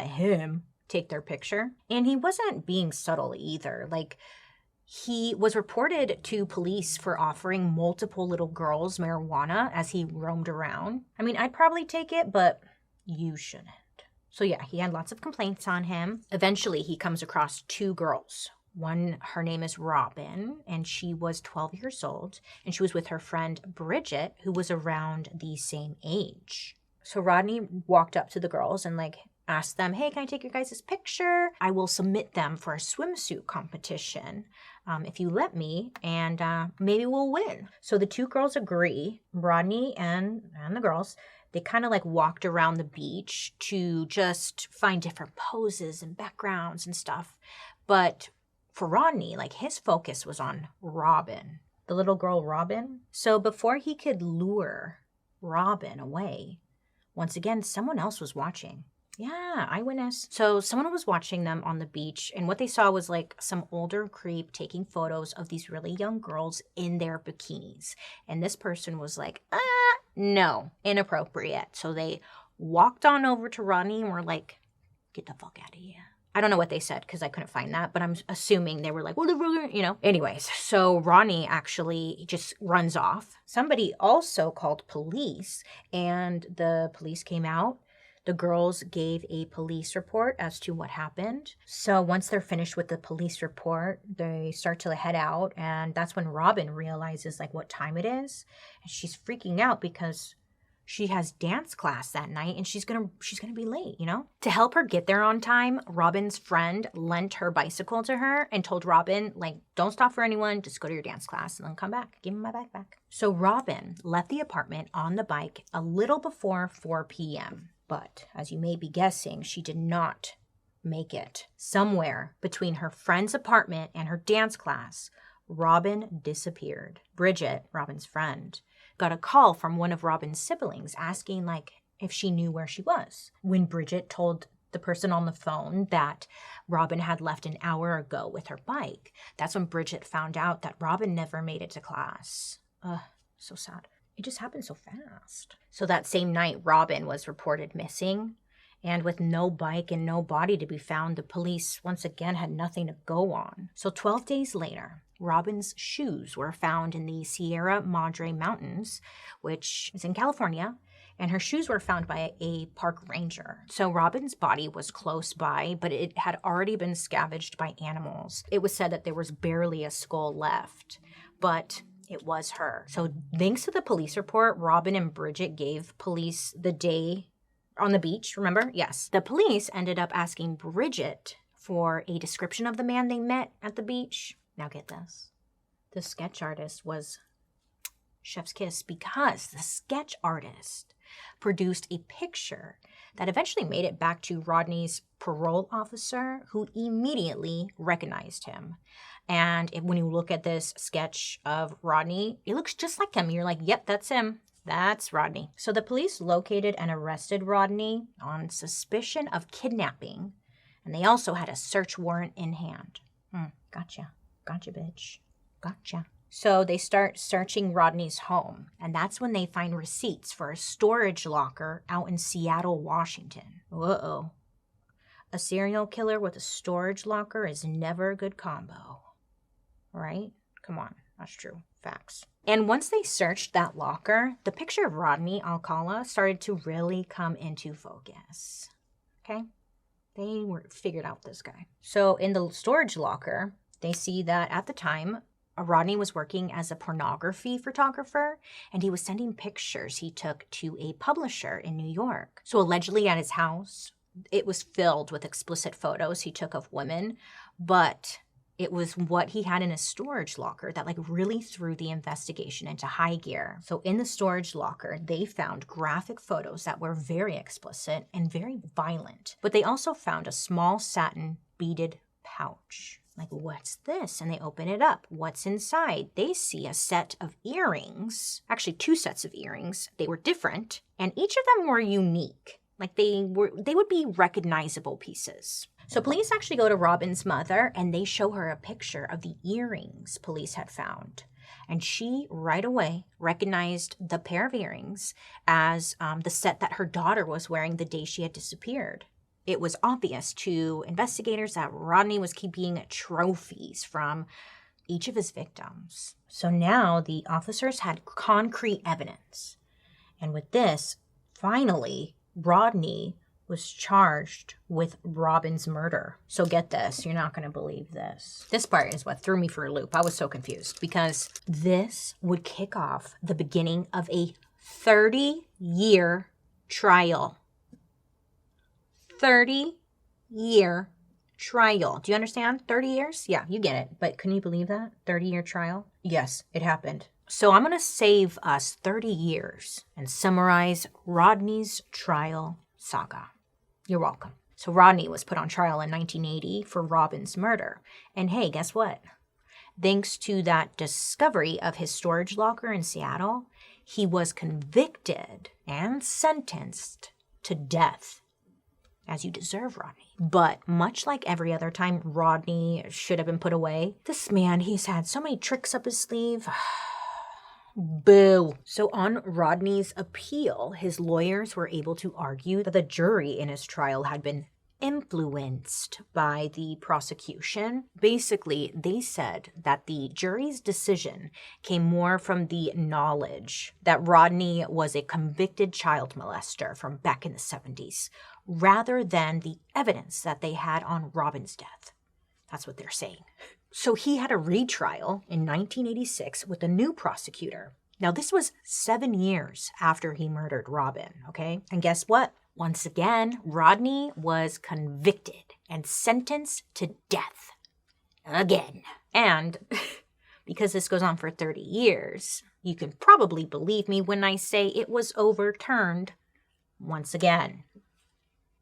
him take their picture. And he wasn't being subtle either. Like, he was reported to police for offering multiple little girls marijuana as he roamed around. I mean, I'd probably take it, but you shouldn't. So yeah, he had lots of complaints on him. Eventually, he comes across 2 girls. One, her name is Robin, and she was 12 years old, and she was with her friend Bridget, who was around the same age. So Rodney walked up to the girls and asked them, hey, can I take your guys' picture? I will submit them for a swimsuit competition if you let me, and maybe we'll win. So the 2 girls agree. Rodney and the girls, they kind of walked around the beach to just find different poses and backgrounds and stuff. But for Rodney, his focus was on Robin, the little girl Robin. So before he could lure Robin away, once again, someone else was watching. Yeah, eyewitness. So someone was watching them on the beach, and what they saw was some older creep taking photos of these really young girls in their bikinis. And this person was no, inappropriate. So they walked on over to Rodney and were like, get the fuck out of here. I don't know what they said because I couldn't find that, but I'm assuming they were like, whatever, Anyways, so Rodney actually just runs off. Somebody also called police, and the police came out. The girls gave a police report as to what happened. So once they're finished with the police report, they start to head out. And that's when Robin realizes what time it is. And she's freaking out because she has dance class that night and she's gonna be late, To help her get there on time, Robin's friend lent her bicycle to her and told Robin, don't stop for anyone, just go to your dance class and then come back. Give me my bag back. So Robin left the apartment on the bike a little before 4 p.m. But as you may be guessing, she did not make it. Somewhere between her friend's apartment and her dance class, Robin disappeared. Bridget, Robin's friend, got a call from one of Robin's siblings asking if she knew where she was. When Bridget told the person on the phone that Robin had left an hour ago with her bike, that's when Bridget found out that Robin never made it to class. So sad. It just happened so fast. So that same night, Robin was reported missing. And with no bike and no body to be found, the police once again had nothing to go on. So 12 days later, Robin's shoes were found in the Sierra Madre Mountains, which is in California. And her shoes were found by a park ranger. So Robin's body was close by, but it had already been scavenged by animals. It was said that there was barely a skull left. But it was her. So thanks to the police report, Robin and Bridget gave police the day on the beach, remember? Yes. The police ended up asking Bridget for a description of the man they met at the beach. Now get this. The sketch artist was chef's kiss because the sketch artist produced a picture that eventually made it back to Rodney's parole officer, who immediately recognized him. And when you look at this sketch of Rodney, it looks just like him. You're like, yep, that's him. That's Rodney. So the police located and arrested Rodney on suspicion of kidnapping, and they also had a search warrant in hand. Gotcha. Gotcha, bitch. Gotcha. So they start searching Rodney's home, and that's when they find receipts for a storage locker out in Seattle, Washington. Uh-oh. A serial killer with a storage locker is never a good combo. Right? Come on. That's true. Facts. And once they searched that locker, the picture of Rodney Alcala started to really come into focus. Okay? They figured out this guy. So in the storage locker, they see that at the time, Rodney was working as a pornography photographer, and he was sending pictures he took to a publisher in New York. So allegedly at his house, it was filled with explicit photos he took of women, but it was what he had in his storage locker that really threw the investigation into high gear. So in the storage locker, they found graphic photos that were very explicit and very violent, but they also found a small satin beaded pouch. What's this? And they open it up. What's inside? They see a set of earrings, actually 2 sets of earrings. They were different, and each of them were unique. They would be recognizable pieces. So police actually go to Robin's mother, and they show her a picture of the earrings police had found. And she right away recognized the pair of earrings as the set that her daughter was wearing the day she had disappeared. It was obvious to investigators that Rodney was keeping trophies from each of his victims. So now the officers had concrete evidence. And with this, finally, Rodney was charged with Robin's murder. So get this, you're not going to believe this. This part is what threw me for a loop. I was so confused because this would kick off the beginning of a 30-year trial. 30-year trial. Do you understand? 30 years? Yeah, you get it. But can you believe that? 30-year trial? Yes, it happened. So I'm going to save us 30 years and summarize Rodney's trial saga. You're welcome. So Rodney was put on trial in 1980 for Robin's murder. And hey, guess what? Thanks to that discovery of his storage locker in Seattle, he was convicted and sentenced to death. As you deserve, Rodney. But much like every other time Rodney should have been put away, this man, he's had so many tricks up his sleeve. Boo. So on Rodney's appeal, his lawyers were able to argue that the jury in his trial had been influenced by the prosecution. Basically, they said that the jury's decision came more from the knowledge that Rodney was a convicted child molester from back in the 70s, rather than the evidence that they had on Robin's death. That's what they're saying. So he had a retrial in 1986 with a new prosecutor. Now, this was 7 years after he murdered Robin, okay? And guess what? Once again, Rodney was convicted and sentenced to death. Again. And because this goes on for 30 years, you can probably believe me when I say it was overturned once again.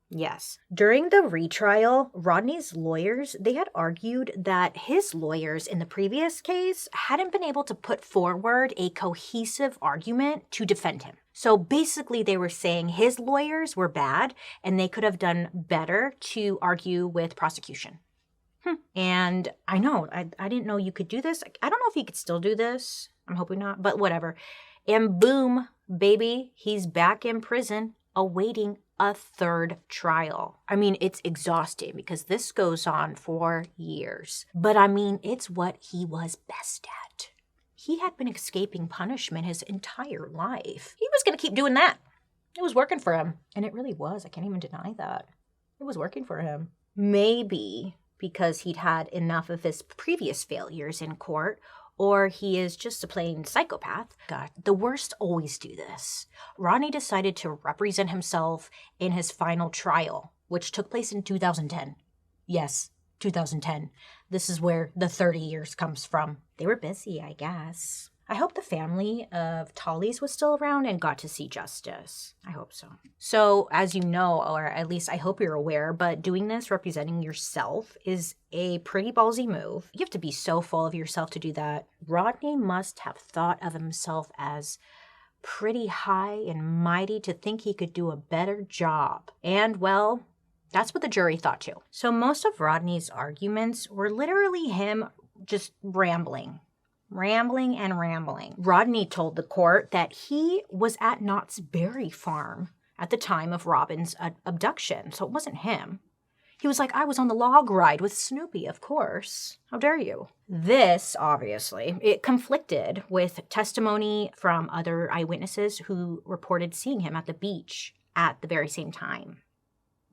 Yes. During the retrial, Rodney's lawyers, they had argued that his lawyers in the previous case hadn't been able to put forward a cohesive argument to defend him. So basically they were saying his lawyers were bad and they could have done better to argue with prosecution. And I know, I didn't know you could do this. I don't know if you could still do this. I'm hoping not, but whatever. And boom, baby, he's back in prison awaiting a third trial. I mean, it's exhausting because this goes on for years. But I mean, it's what he was best at. He had been escaping punishment his entire life. He was going to keep doing that. It was working for him. And it really was. I can't even deny that. It was working for him. Maybe because he'd had enough of his previous failures in court, or he is just a plain psychopath. God, the worst always do this. Rodney decided to represent himself in his final trial, which took place in 2010. Yes, 2010. This is where the 30 years comes from. They were busy, I guess. I hope the family of Tolly's was still around and got to see justice. I hope so. So, as you know, or at least I hope you're aware, but doing this representing yourself is a pretty ballsy move. You have to be so full of yourself to do that. Rodney must have thought of himself as pretty high and mighty to think he could do a better job. And, well, that's what the jury thought too. So most of Rodney's arguments were literally him just rambling. Rodney told the court that he was at Knott's Berry Farm at the time of Robin's abduction, so it wasn't him. He was like, I was on the log ride with Snoopy, of course. How dare you? This, obviously, it conflicted with testimony from other eyewitnesses who reported seeing him at the beach at the very same time.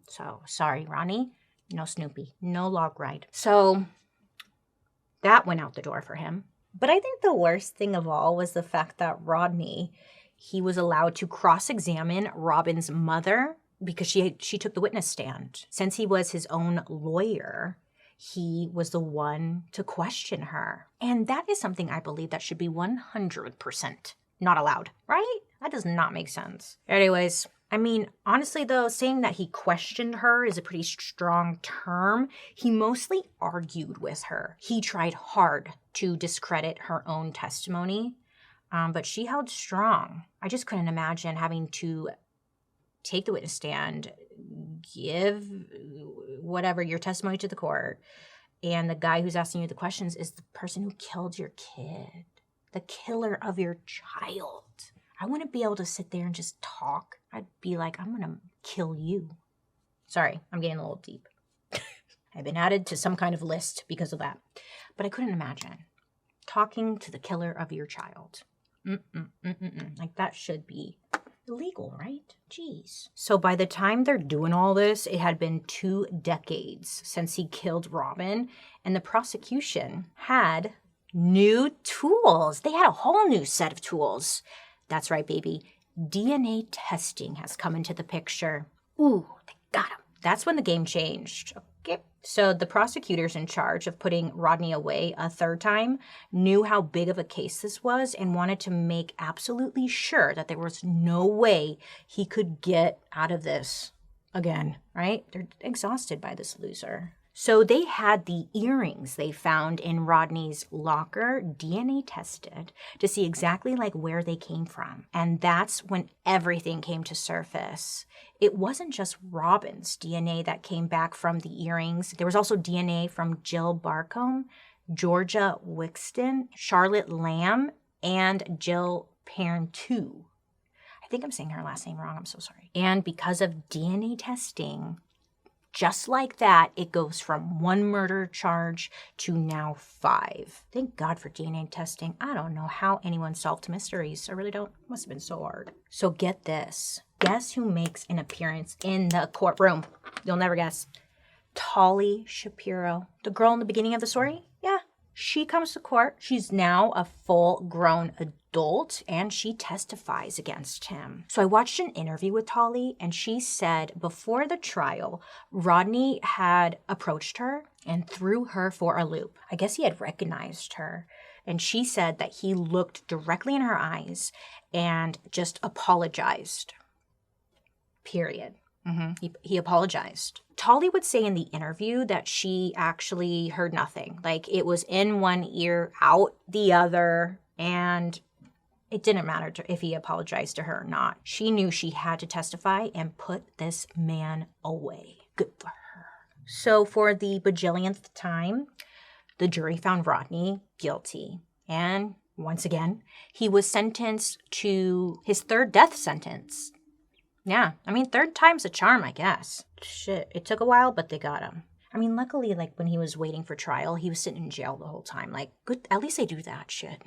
So, sorry, Rodney, no Snoopy, no log ride. So, that went out the door for him. But I think the worst thing of all was the fact that Rodney, he was allowed to cross-examine Robin's mother because she took the witness stand. Since he was his own lawyer, he was the one to question her. And that is something I believe that should be 100% not allowed, right? That does not make sense. Anyways, I mean, honestly though, saying that he questioned her is a pretty strong term. He mostly argued with her. He tried hard to discredit her own testimony, but she held strong. I just couldn't imagine having to take the witness stand, give whatever your testimony to the court, and the guy who's asking you the questions is the person who killed your kid, the killer of your child. I wouldn't be able to sit there and just talk. I'd be like, I'm gonna kill you. Sorry, I'm getting a little deep. I've been added to some kind of list because of that. But I couldn't imagine talking to the killer of your child. Like, that should be illegal, right? Jeez. So by the time they're doing all this, it had been 2 decades since he killed Robin, and the prosecution had new tools. They had a whole new set of tools. That's right, baby. DNA testing has come into the picture. Ooh, they got him. That's when the game changed. Okay. So the prosecutors in charge of putting Rodney away a 3rd time knew how big of a case this was and wanted to make absolutely sure that there was no way he could get out of this again, right? They're exhausted by this loser. So they had the earrings they found in Rodney's locker DNA tested to see exactly like where they came from. And that's when everything came to surface. It wasn't just Robin's DNA that came back from the earrings. There was also DNA from Jill Barcombe, Georgia Wixton, Charlotte Lamb, and Jill Parenteau. I think I'm saying her last name wrong. I'm so sorry. And because of DNA testing, just like that, it goes from 1 murder charge to now 5. Thank God for DNA testing. I don't know how anyone solved mysteries. I really don't. It must have been so hard. So get this. Guess who makes an appearance in the courtroom? You'll never guess. Tolly Shapiro. The girl in the beginning of the story? Yeah. She comes to court. She's now a full-grown adult, and she testifies against him. So I watched an interview with Tolly, and she said before the trial, Rodney had approached her and threw her for a loop. I guess he had recognized her. And she said that he looked directly in her eyes and just apologized. Period. He apologized. Tolly would say in the interview that she actually heard nothing. Like, it was in one ear, out the other, and it didn't matter if he apologized to her or not. She knew she had to testify and put this man away. Good for her. So for the bajillionth time, the jury found Rodney guilty. And once again, he was sentenced to his 3rd death sentence. Yeah, I mean, 3rd time's a charm, I guess. Shit, it took a while, but they got him. I mean, luckily, like, when he was waiting for trial, he was sitting in jail the whole time. Like, good, at least they do that shit.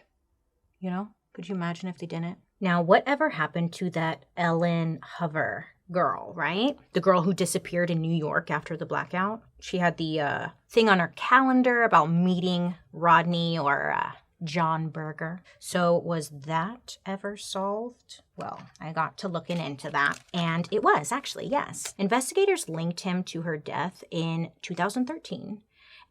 You know? Could you imagine if they didn't? Now, whatever happened to that Ellen Hover girl, right? The girl who disappeared in New York after the blackout? She had the thing on her calendar about meeting Rodney or John Berger. So was that ever solved? Well, I got to looking into that, and it was actually, yes. Investigators linked him to her death in 2013,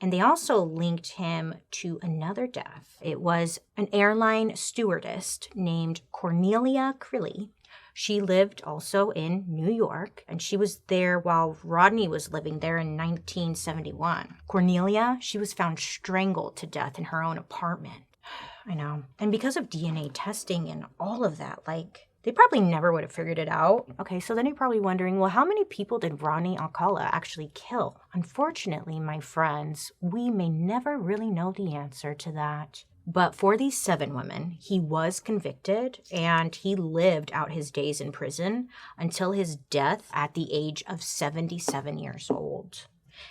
and they also linked him to another death. It was an airline stewardess named Cornelia Crilly. She lived also in New York, and she was there while Rodney was living there in 1971. Cornelia, she was found strangled to death in her own apartment. I know. And because of DNA testing and all of that, like, they probably never would have figured it out. Okay, so then you're probably wondering, well, how many people did Rodney Alcala actually kill? Unfortunately, my friends, we may never really know the answer to that. But for these 7 women, he was convicted, and he lived out his days in prison until his death at the age of 77 years old.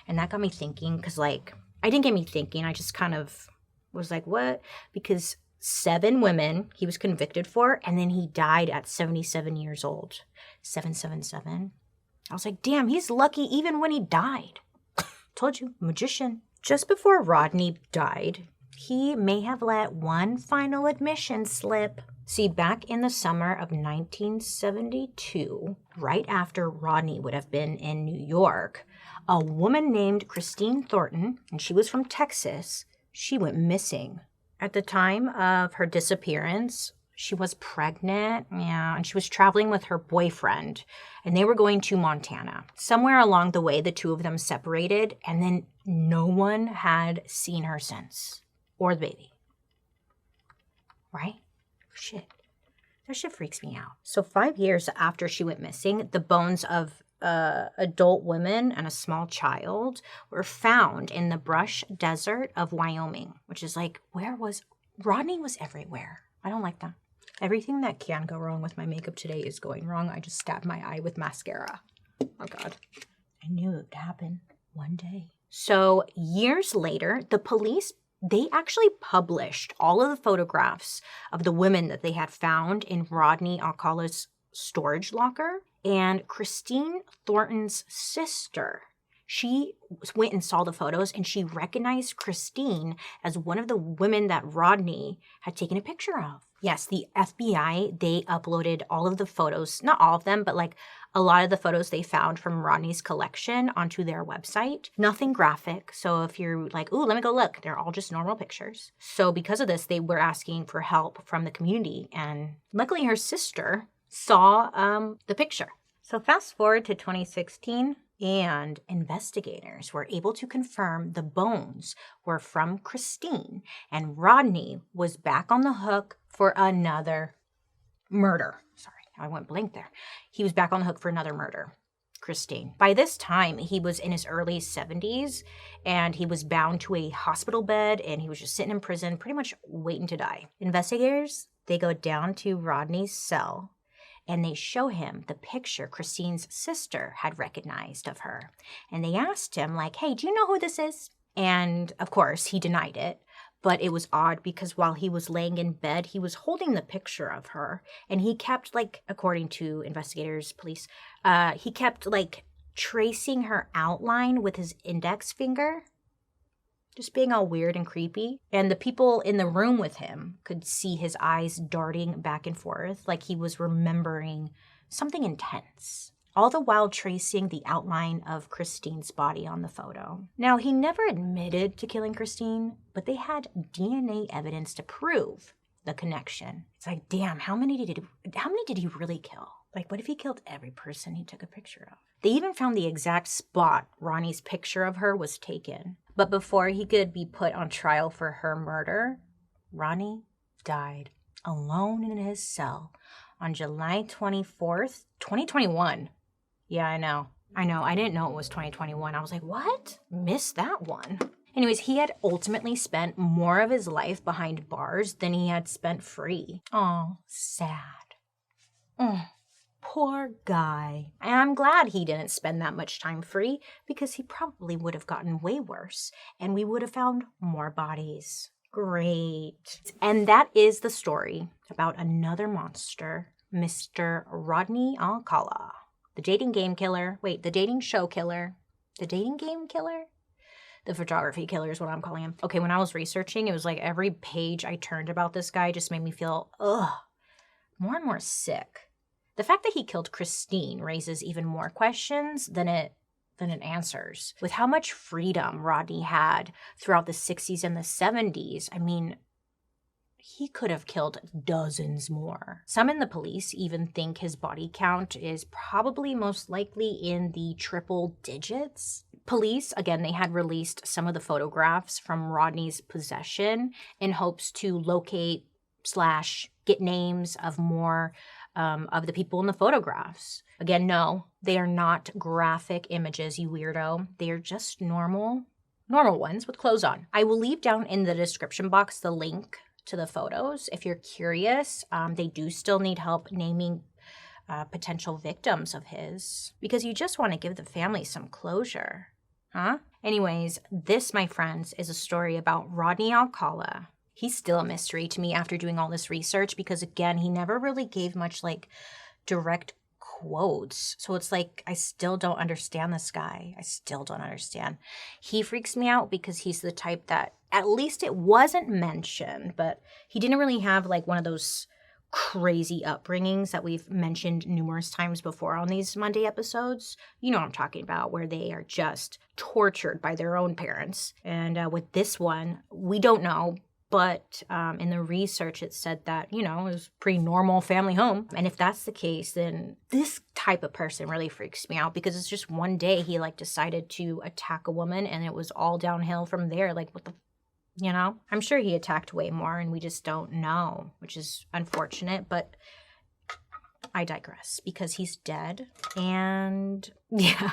And that got me thinking, because, like, I didn't get me thinking, I just kind of was like, what? Because 7 women he was convicted for, and then he died at 77 years old. 777. I was like, damn, he's lucky even when he died. Told you, magician. Just before Rodney died, he may have let one final admission slip. See, back in the summer of 1972, right after Rodney would have been in New York, a woman named Christine Thornton, and she was from Texas, she went missing. At the time of her disappearance, she was pregnant, and she was traveling with her boyfriend, and they were going to Montana. Somewhere along the way, the two of them separated, and then no one had seen her since. Or the baby. Right? Shit. That shit freaks me out. So 5 years after she went missing, the bones of adult women and a small child were found in the brush desert of Wyoming, which is like, Rodney was everywhere. I don't like that. Everything that can go wrong with my makeup today is going wrong. I just stabbed my eye with mascara. Oh God. I knew it would happen one day. So years later, the police, they actually published all of the photographs of the women that they had found in Rodney Alcala's storage locker. And Christine Thornton's sister, she went and saw the photos, and she recognized Christine as one of the women that Rodney had taken a picture of. Yes, the FBI, they uploaded all of the photos, not all of them, but like a lot of the photos they found from Rodney's collection onto their website. Nothing graphic. So if you're like, ooh, let me go look, they're all just normal pictures. So because of this, they were asking for help from the community. And luckily her sister saw the picture. So fast forward to 2016. And investigators were able to confirm the bones were from Christine, and Rodney was back on the hook for another murder. Sorry, I went blank there. He was back on the hook for another murder. Christine. By this time, he was in his early 70s, and he was bound to a hospital bed, and he was just sitting in prison, pretty much waiting to die. Investigators, they go down to Rodney's cell, and they show him the picture Christine's sister had recognized of her. And they asked him, like, hey, do you know who this is? And, of course, he denied it. But it was odd because while he was laying in bed, he was holding the picture of her. And he kept, like, according to investigators, police, he kept, like, tracing her outline with his index finger. Just being all weird and creepy. And the people in the room with him could see his eyes darting back and forth like he was remembering something intense. All the while tracing the outline of Christine's body on the photo. Now, he never admitted to killing Christine, but they had DNA evidence to prove the connection. It's like, damn, how many did he really kill? Like, what if he killed every person he took a picture of? They even found the exact spot Ronnie's picture of her was taken. But before he could be put on trial for her murder, Rodney died alone in his cell on July 24th, 2021. Yeah, I know. I didn't know it was 2021. I was like, what? Missed that one. Anyways, he had ultimately spent more of his life behind bars than he had spent free. Oh, sad. Poor guy. And I'm glad he didn't spend that much time free because he probably would have gotten way worse and we would have found more bodies. Great. And that is the story about another monster, Mr. Rodney Alcala. The dating game killer. Wait, the dating show killer. The dating game killer? The photography killer is what I'm calling him. Okay, when I was researching, it was like every page I turned about this guy just made me feel, more and more sick. The fact that he killed Christine raises even more questions than it answers. With how much freedom Rodney had throughout the 60s and the 70s, I mean, he could have killed dozens more. Some in the police even think his body count is probably most likely in the triple digits. Police, again, they had released some of the photographs from Rodney's possession in hopes to locate / get names of more of the people in the photographs. Again, no, they are not graphic images, you weirdo. They are just normal ones with clothes on. I will leave down in the description box the link to the photos. If you're curious, they do still need help naming potential victims of his, because you just want to give the family some closure, huh? Anyways, this, my friends, is a story about Rodney Alcala. He's still a mystery to me after doing all this research because, again, he never really gave much, like, direct quotes. So it's like, I still don't understand this guy. I still don't understand. He freaks me out because he's the type that, at least it wasn't mentioned, but he didn't really have like one of those crazy upbringings that we've mentioned numerous times before on these Monday episodes. You know what I'm talking about, where they are just tortured by their own parents. And with this one, we don't know. But in the research, it said that, you know, it was a pretty normal family home. And if that's the case, then this type of person really freaks me out because it's just one day he, like, decided to attack a woman and it was all downhill from there. Like, what the, you know? I'm sure he attacked way more and we just don't know, which is unfortunate. But I digress because he's dead. And yeah.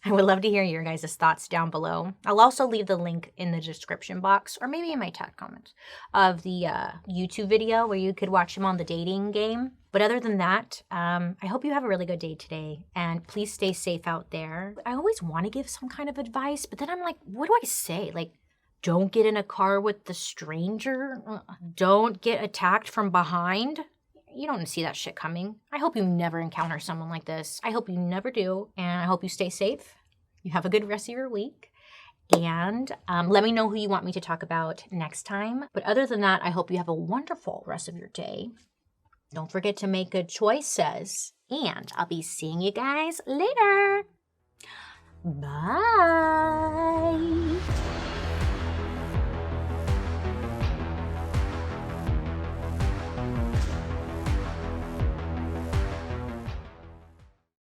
I would love to hear your guys' thoughts down below. I'll also leave the link in the description box, or maybe in my tag comments, of the YouTube video where you could watch him on the dating game. But other than that, I hope you have a really good day today, and please stay safe out there. I always want to give some kind of advice, but then I'm like, what do I say? Like, don't get in a car with the stranger? Don't get attacked from behind? You don't see that shit coming. I hope you never encounter someone like this. I hope you never do. And I hope you stay safe. You have a good rest of your week. And let me know who you want me to talk about next time. But other than that, I hope you have a wonderful rest of your day. Don't forget to make good choices. And I'll be seeing you guys later. Bye.